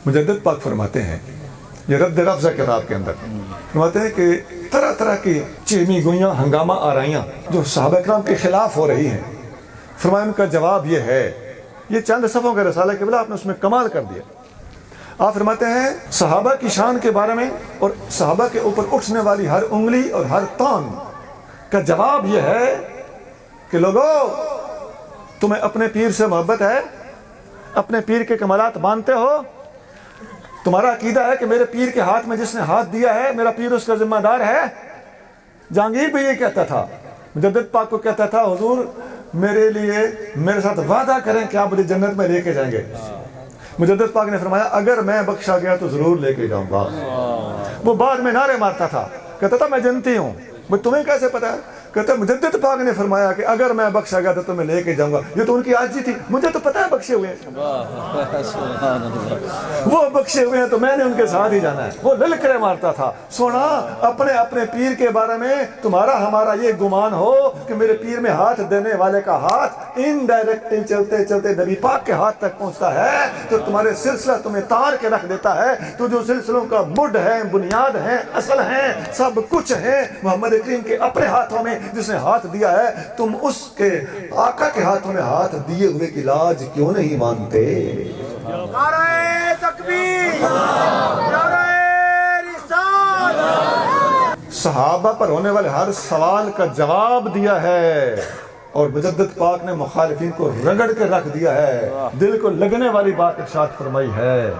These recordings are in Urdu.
مجدد پاک فرماتے ہیں، یہ رد رفضہ کتاب کے اندر فرماتے ہیں کہ طرح طرح کی چیمی گوئیاں، ہنگامہ آرائیاں جو صحابہ کرام کے خلاف ہو رہی ہیں، فرمایا ان کا جواب یہ ہے، یہ چند صفحوں کا رسالہ قبلہ آپ نے اس میں کمال کر دیا۔ آپ فرماتے ہیں صحابہ کی شان کے بارے میں اور صحابہ کے اوپر اٹھنے والی ہر انگلی اور ہر تان کا جواب یہ ہے کہ لوگو، تمہیں اپنے پیر سے محبت ہے، اپنے پیر کے کمالات مانتے ہو، تمہارا عقیدہ ہے کہ میرے پیر کے ہاتھ میں جس نے ہاتھ دیا ہے میرا پیر اس کا ذمہ دار ہے۔ جہانگیر بھی یہ کہتا تھا، مجدد پاک کو کہتا تھا، حضور میرے لیے میرے ساتھ وعدہ کریں کہ آپ مجھے جنت میں لے کے جائیں گے۔ مجدد پاک نے فرمایا اگر میں بخشا گیا تو ضرور لے کے جاؤں گا۔ وہ بعد میں نعرے مارتا تھا، کہتا تھا میں جنتی ہوں، تمہیں کیسے پتا ہے؟ کہتا مجدد پاک نے فرمایا کہ اگر میں بخشا گیا تو تمہیں لے کے جاؤں گا۔ یہ تو ان کی عاجزی تھی، مجھے تو پتا ہے بخشے ہوئے ہیں، وہ بخشے ہوئے ہیں تو میں نے ان کے ساتھ ہی جانا ہے۔ وہ للکرے مارتا تھا، سونا اپنے اپنے پیر کے بارے میں تمہارا ہمارا یہ گمان ہو کہ میرے پیر میں ہاتھ دینے والے کا ہاتھ انڈائریکٹلی چلتے چلتے نبی پاک کے ہاتھ تک پہنچتا ہے تو تمہارے سلسلہ تمہیں تار کے رکھ دیتا ہے۔ تو جو سلسلوں کا مڈ ہے، بنیاد ہے، اصل ہے، سب کچھ ہے محمد کریم کے اپنے ہاتھوں میں، جس نے ہاتھ دیا ہے، تم اس کے آقا کے ہاتھوں میں ہاتھ دیے ہوئے کی لاج کیوں نہیں مانتے؟ نعرہ تکبیر، نعرہ رسالت۔ صحابہ پر ہونے والے ہر سوال کا جواب دیا ہے، اور مجدد پاک نے مخالفین کو رگڑ کے رکھ دیا ہے، دل کو لگنے والی بات ارشاد فرمائی ہے۔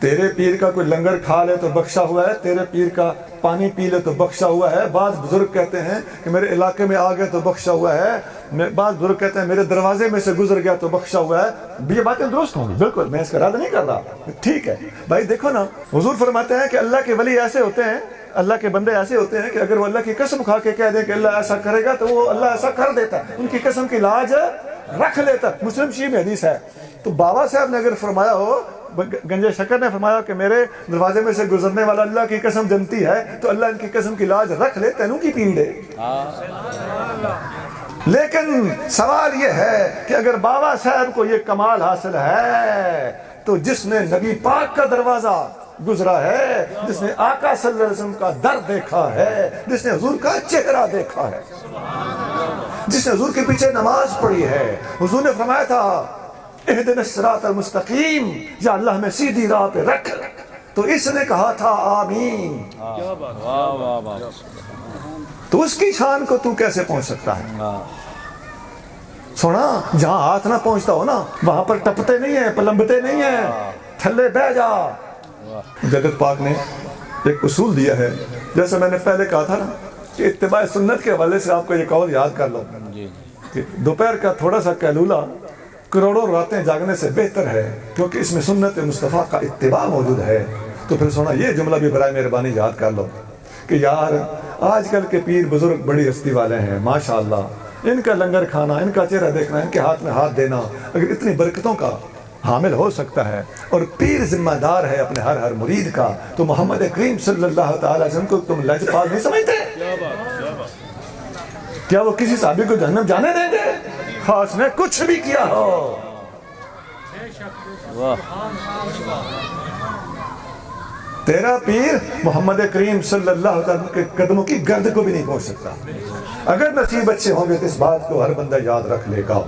تیرے پیر کا کوئی لنگر کھا لے تو بخشا ہوا ہے، تیرے پیر کا پانی پی لے تو بخشا ہوا ہے۔ بعض بزرگ کہتے ہیں کہ میرے علاقے میں آ گئے تو بخشا ہوا ہے، بعض بزرگ کہتے ہیں میرے دروازے میں سے گزر گیا تو بخشا ہوا ہے۔ یہ باتیں درست ہوں گی، بالکل میں اس کا رد نہیں کر رہا، ٹھیک ہے بھائی۔ دیکھو نا، حضور فرماتے ہیں کہ اللہ کے ولی ایسے ہوتے ہیں، اللہ کے بندے ایسے ہوتے ہیں کہ اگر وہ اللہ کی قسم کھا کے کہہ دیں کہ اللہ ایسا کرے گا تو وہ اللہ ایسا کر دیتا ہے، ان کی قسم کی لاج رکھ لیتا۔ مسلم شریف میں حدیث ہے۔ تو بابا صاحب نے اگر فرمایا ہو، گنجے شکر نے فرمایا کہ میرے دروازے میں سے گزرنے والا اللہ کی قسم جنتی ہے، تو اللہ ان کی قسم کی لاج رکھ لے، تینوں کی پیڑ ہے۔ لیکن سوال یہ ہے کہ اگر بابا صاحب کو یہ کمال حاصل ہے تو جس نے نبی پاک کا دروازہ گزرا ہے، جس نے آقا صلی اللہ علیہ وسلم کا در دیکھا ہے، جس نے حضور کا چہرہ دیکھا ہے، جس نے حضور کے پیچھے نماز پڑھی ہے، حضور نے فرمایا تھا اہدنا الصراط المستقیم، یا اللہ ہمیں سیدھی راہ پہ رکھ، تو اس نے کہا تھا آمین۔ تو اس کی شان کو تو کیسے پہنچ سکتا ہے؟ سونا، جہاں ہاتھ نہ پہنچتا ہو نا وہاں پر ٹپتے نہیں ہیں، پلمبتے نہیں ہیں، تھلے بہ جا۔ مجدد پاک نے ایک اصول دیا ہے، جیسے میں نے پہلے کہا تھا نا کہ اتباع سنت کے حوالے سے آپ کو یہ قول یاد کر لو کہ دوپہر کا تھوڑا سا قیلولہ کروڑوں راتیں جاگنے سے بہتر ہے، کیونکہ اس میں سنت مصطفیٰ کا اتباع موجود ہے۔ تو پھر سونا یہ جملہ بھی برائے مہربانی یاد کر لو کہ یار آج کل کے پیر بزرگ بڑی ہستی والے ہیں، ماشاءاللہ، ان کا لنگر کھانا، ان کا چہرہ دیکھنا، ان کے ہاتھ میں ہاتھ دینا، اگر اتنی برکتوں کا حامل ہو سکتا ہے اور پیر ذمہ دار ہے اپنے ہر مرید کا، تو محمد کریم صلی اللہ تعالی علیہ وسلم کو تم لجپال نہیں سمجھتے؟ کیا وہ کسی صحابی کو جہنم جانے دیں گے خاص نے کچھ بھی کیا ہو؟ تیرا پیر محمد کریم صلی اللہ علیہ وسلم کے قدموں کی گرد کو بھی نہیں پہنچ سکتا۔ اگر نصیب اچھے ہوں گے تو اس بات کو ہر بندہ یاد رکھ لے گا۔